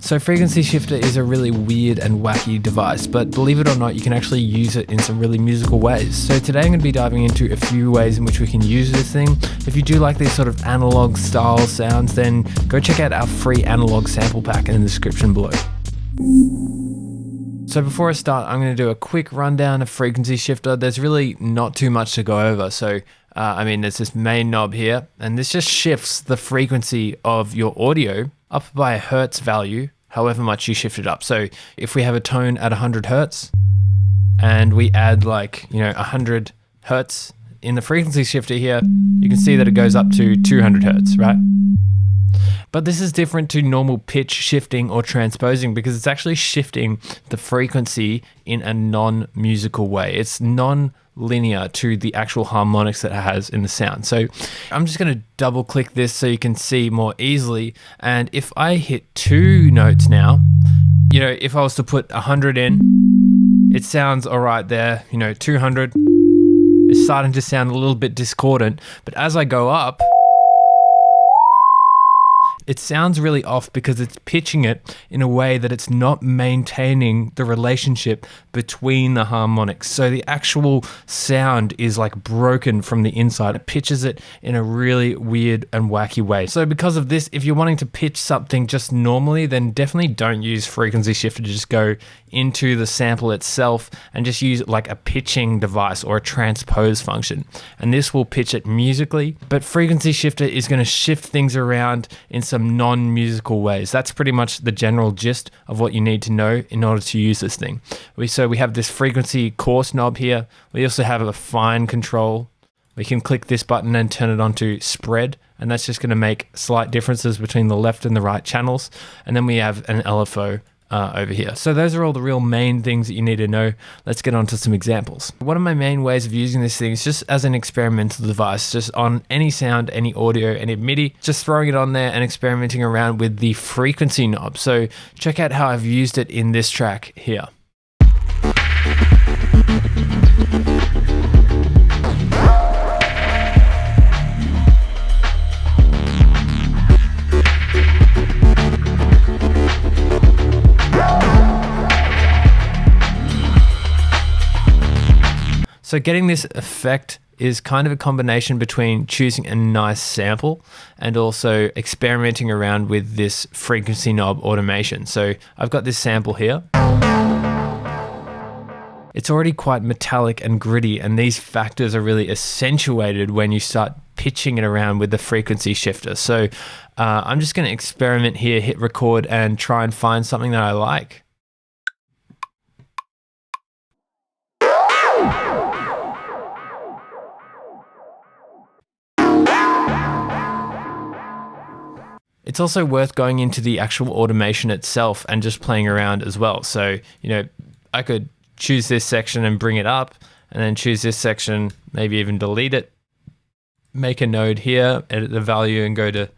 So frequency shifter is a really weird and wacky device, but believe it or not, you can actually use it in some really musical ways. So today I'm going to be diving into a few ways in which we can use this thing. If you do like these sort of analog style sounds, then go check out our free analog sample pack in the description below. So before I start, I'm going to do a quick rundown of frequency shifter. There's really not too much to go over. So there's this main knob here, and this just shifts the frequency of your audio up by a hertz value, however much you shift it up. So if we have a tone at 100 hertz and we add 100 hertz in the frequency shifter here, you can see that it goes up to 200 hertz, right? But this is different to normal pitch shifting or transposing because it's actually shifting the frequency in a non-musical way. It's non-linear to the actual harmonics that it has in the sound. So I'm just going to double click this so you can see more easily. And if I hit 2 notes now, if I was to put 100 in, it sounds all right there. 200 is starting to sound a little bit discordant. But as I go up, it sounds really off because it's pitching it in a way that it's not maintaining the relationship between the harmonics. So the actual sound is broken from the inside. It pitches it in a really weird and wacky way. So because of this, if you're wanting to pitch something just normally, then definitely don't use frequency shifter. Just go into the sample itself and just use a pitching device or a transpose function. And this will pitch it musically, but frequency shifter is going to shift things around in some non-musical ways. That's pretty much the general gist of what you need to know in order to use this thing. So we have this frequency coarse knob here. We also have a fine control. We can click this button and turn it on to spread, and that's just going to make slight differences between the left and the right channels. And then we have an LFO over here. So those are all the real main things that you need to know. Let's get on to some examples. One of my main ways of using this thing is just as an experimental device, just on any sound, any audio, any MIDI, just throwing it on there and experimenting around with the frequency knob. So check out how I've used it in this track here. So getting this effect is kind of a combination between choosing a nice sample and also experimenting around with this frequency knob automation. So I've got this sample here. It's already quite metallic and gritty, and these factors are really accentuated when you start pitching it around with the frequency shifter. So I'm just going to experiment here, hit record, and try and find something that I like. It's also worth going into the actual automation itself and just playing around as well. So, I could choose this section and bring it up, and then choose this section, maybe even delete it, make a node here, edit the value and go to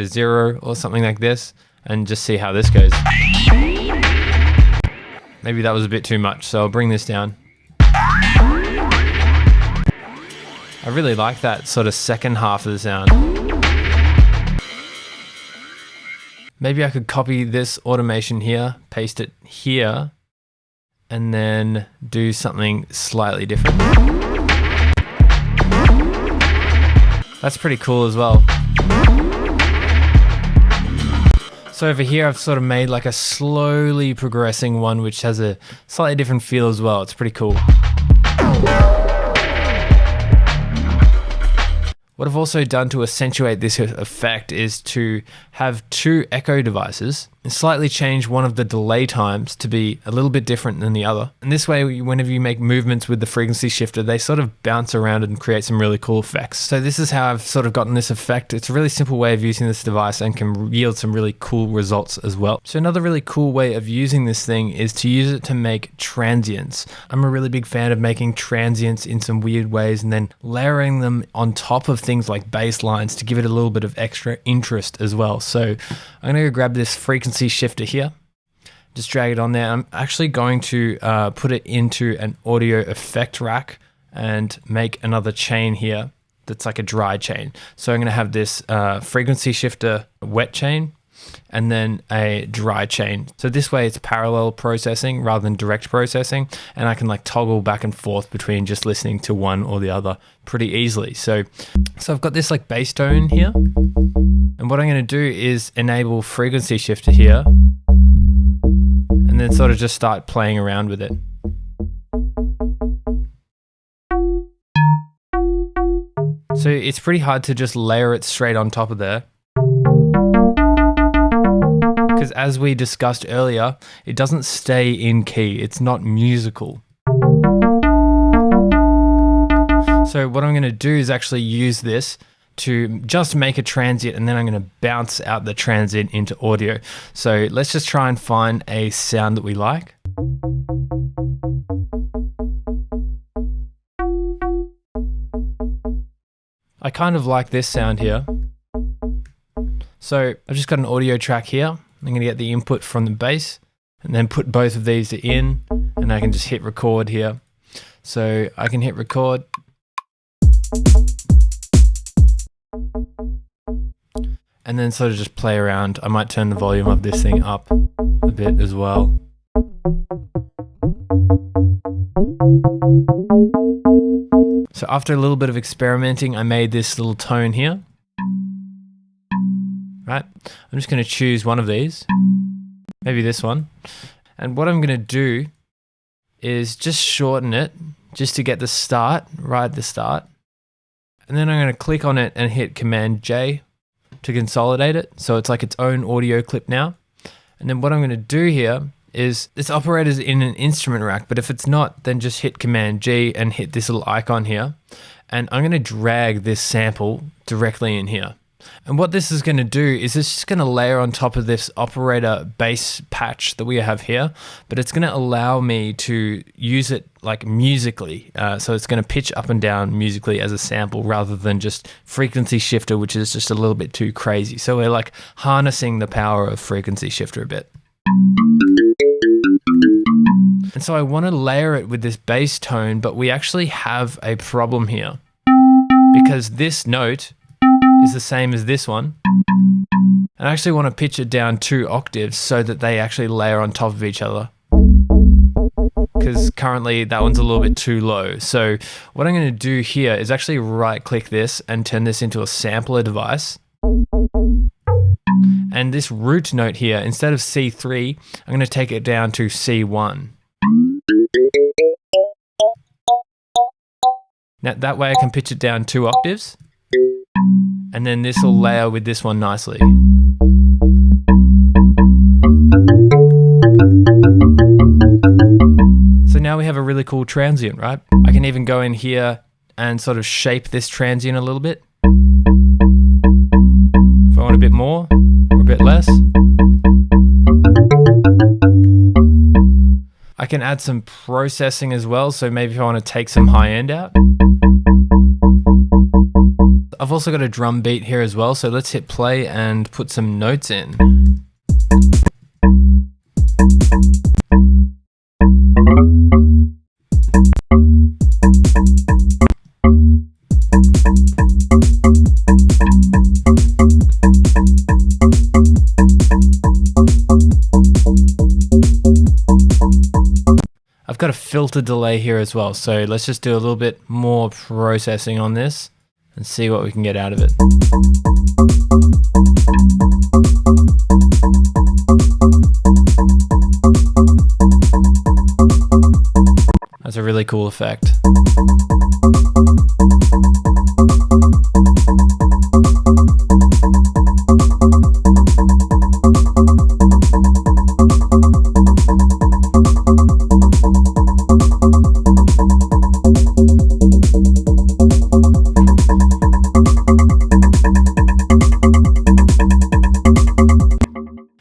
0 or something like this, and just see how this goes. Maybe that was a bit too much, so I'll bring this down. I really like that sort of second half of the sound. Maybe I could copy this automation here, paste it here, and then do something slightly different. That's pretty cool as well. So over here, I've sort of made a slowly progressing one, which has a slightly different feel as well. It's pretty cool. What I've also done to accentuate this effect is to have 2 echo devices and slightly change one of the delay times to be a little bit different than the other. And this way, whenever you make movements with the frequency shifter, they sort of bounce around and create some really cool effects. So this is how I've sort of gotten this effect. It's a really simple way of using this device and can yield some really cool results as well. So another really cool way of using this thing is to use it to make transients. I'm a really big fan of making transients in some weird ways and then layering them on top of things like bass lines to give it a little bit of extra interest as well. So I'm going to grab this frequency shifter here, just drag it on there. I'm actually going to put it into an audio effect rack and make another chain here that's like a dry chain. So I'm going to have this frequency shifter wet chain, and then a dry chain. So this way it's parallel processing rather than direct processing, and I can like toggle back and forth between just listening to one or the other pretty easily. So I've got this like bass tone here, and what I'm going to do is enable frequency shifter here, and then sort of just start playing around with it. So it's pretty hard to just layer it straight on top of there, because as we discussed earlier, it doesn't stay in key. It's not musical. So what I'm going to do is actually use this to just make a transient, and then I'm going to bounce out the transient into audio. So let's just try and find a sound that we like. I kind of like this sound here. So I've just got an audio track here. I'm going to get the input from the bass and then put both of these in, and I can just hit record here. So I can hit record. And then sort of just play around. I might turn the volume of this thing up a bit as well. So after a little bit of experimenting, I made this little tone here. Right, I'm just going to choose one of these, maybe this one. And what I'm going to do is just shorten it just to get the start, right at the start. And then I'm going to click on it and hit Command J to consolidate it. So it's like its own audio clip now. And then what I'm going to do here is this operator's in an instrument rack, but if it's not, then just hit Command G and hit this little icon here. And I'm going to drag this sample directly in here. And what this is going to do is it's just going to layer on top of this operator bass patch that we have here, but it's going to allow me to use it like musically. So it's going to pitch up and down musically as a sample rather than just frequency shifter, which is just a little bit too crazy. So we're like harnessing the power of frequency shifter a bit. And so I want to layer it with this bass tone, but we actually have a problem here because this note is the same as this one. And I actually want to pitch it down 2 octaves so that they actually layer on top of each other, because currently that one's a little bit too low. So what I'm going to do here is actually right click this and turn this into a sampler device. And this root note here, instead of C3, I'm going to take it down to C1. Now that way I can pitch it down 2 octaves, and then this will layer with this one nicely. So now we have a really cool transient, right? I can even go in here and sort of shape this transient a little bit. If I want a bit more or a bit less. I can add some processing as well, so maybe if I want to take some high end out. I've also got a drum beat here as well, so let's hit play and put some notes in. I've got a filter delay here as well, so let's just do a little bit more processing on this and see what we can get out of it. That's a really cool effect.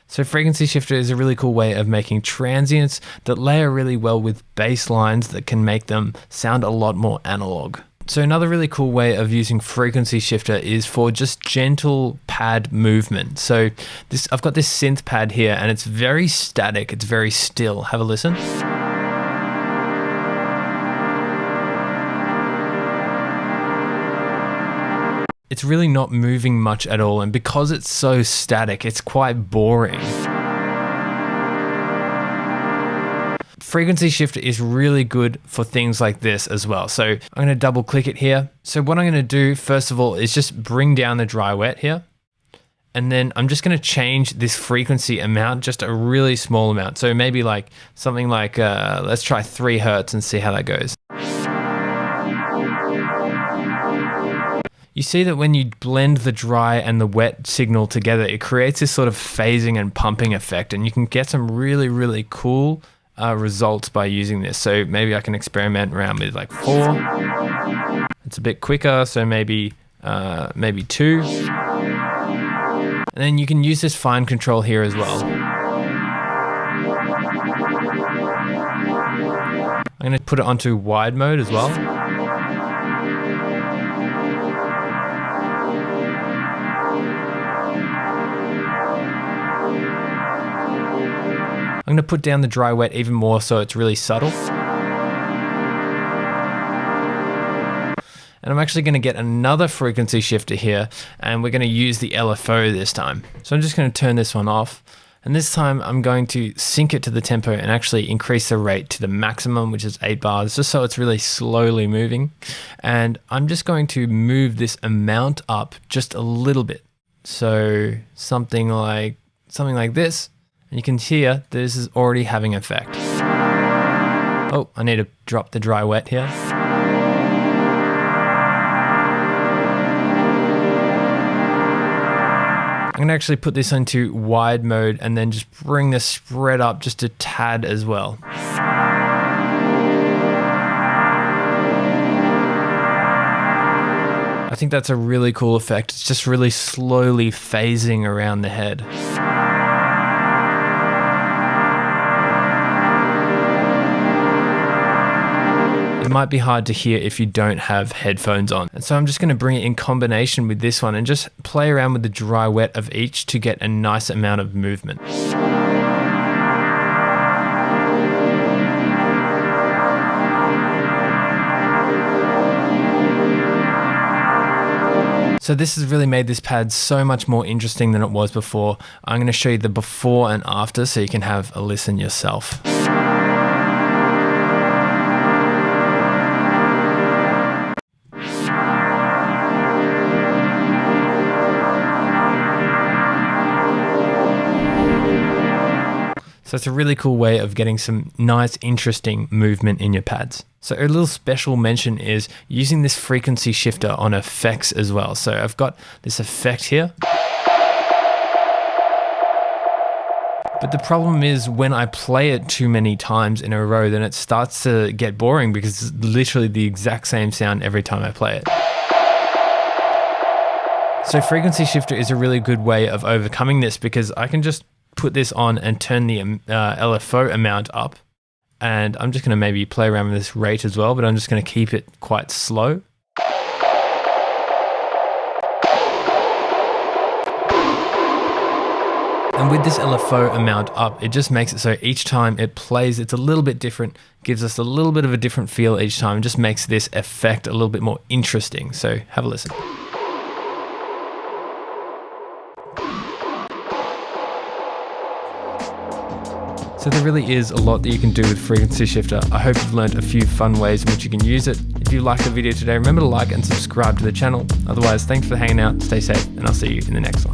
So frequency shifter is a really cool way of making transients that layer really well with bass lines that can make them sound a lot more analog. So another really cool way of using frequency shifter is for just gentle pad movement. So I've got this synth pad here and it's very static, it's very still. Have a listen. it's really not moving much at all. And because it's so static, it's quite boring. Frequency shifter is really good for things like this as well. So I'm going to double click it here. So what I'm going to do first of all is just bring down the dry wet here. And then I'm just going to change this frequency amount, just a really small amount. So maybe like something like, let's try 3 Hertz and see how that goes. You see that when you blend the dry and the wet signal together, it creates this sort of phasing and pumping effect. And you can get some really, really cool results by using this. So maybe I can experiment around with like 4. It's a bit quicker, so maybe 2. And then you can use this fine control here as well. I'm going to put it onto wide mode as well. I'm going to put down the dry wet even more so it's really subtle. And I'm actually going to get another frequency shifter here, and we're going to use the LFO this time. So I'm just going to turn this one off. And this time I'm going to sync it to the tempo and actually increase the rate to the maximum, which is 8 bars, just so it's really slowly moving. And I'm just going to move this amount up just a little bit. So something like this. And you can hear this is already having effect. Oh, I need to drop the dry wet here. I'm going to actually put this into wide mode and then just bring the spread up just a tad as well. I think that's a really cool effect. It's just really slowly phasing around the head. It might be hard to hear if you don't have headphones on. And so I'm just going to bring it in combination with this one and just play around with the dry wet of each to get a nice amount of movement. So this has really made this pad so much more interesting than it was before. I'm going to show you the before and after so you can have a listen yourself. So it's a really cool way of getting some nice, interesting movement in your pads. So a little special mention is using this frequency shifter on effects as well. So I've got this effect here. But the problem is when I play it too many times in a row, then it starts to get boring because it's literally the exact same sound every time I play it. So frequency shifter is a really good way of overcoming this because I can just put this on and turn the LFO amount up. And I'm just going to maybe play around with this rate as well, but I'm just going to keep it quite slow. And with this LFO amount up, it just makes it so each time it plays, it's a little bit different, gives us a little bit of a different feel each time, and just makes this effect a little bit more interesting. So have a listen. So there really is a lot that you can do with frequency shifter. I hope you've learned a few fun ways in which you can use it. If you liked the video today, remember to like and subscribe to the channel. Otherwise, thanks for hanging out, stay safe, and I'll see you in the next one.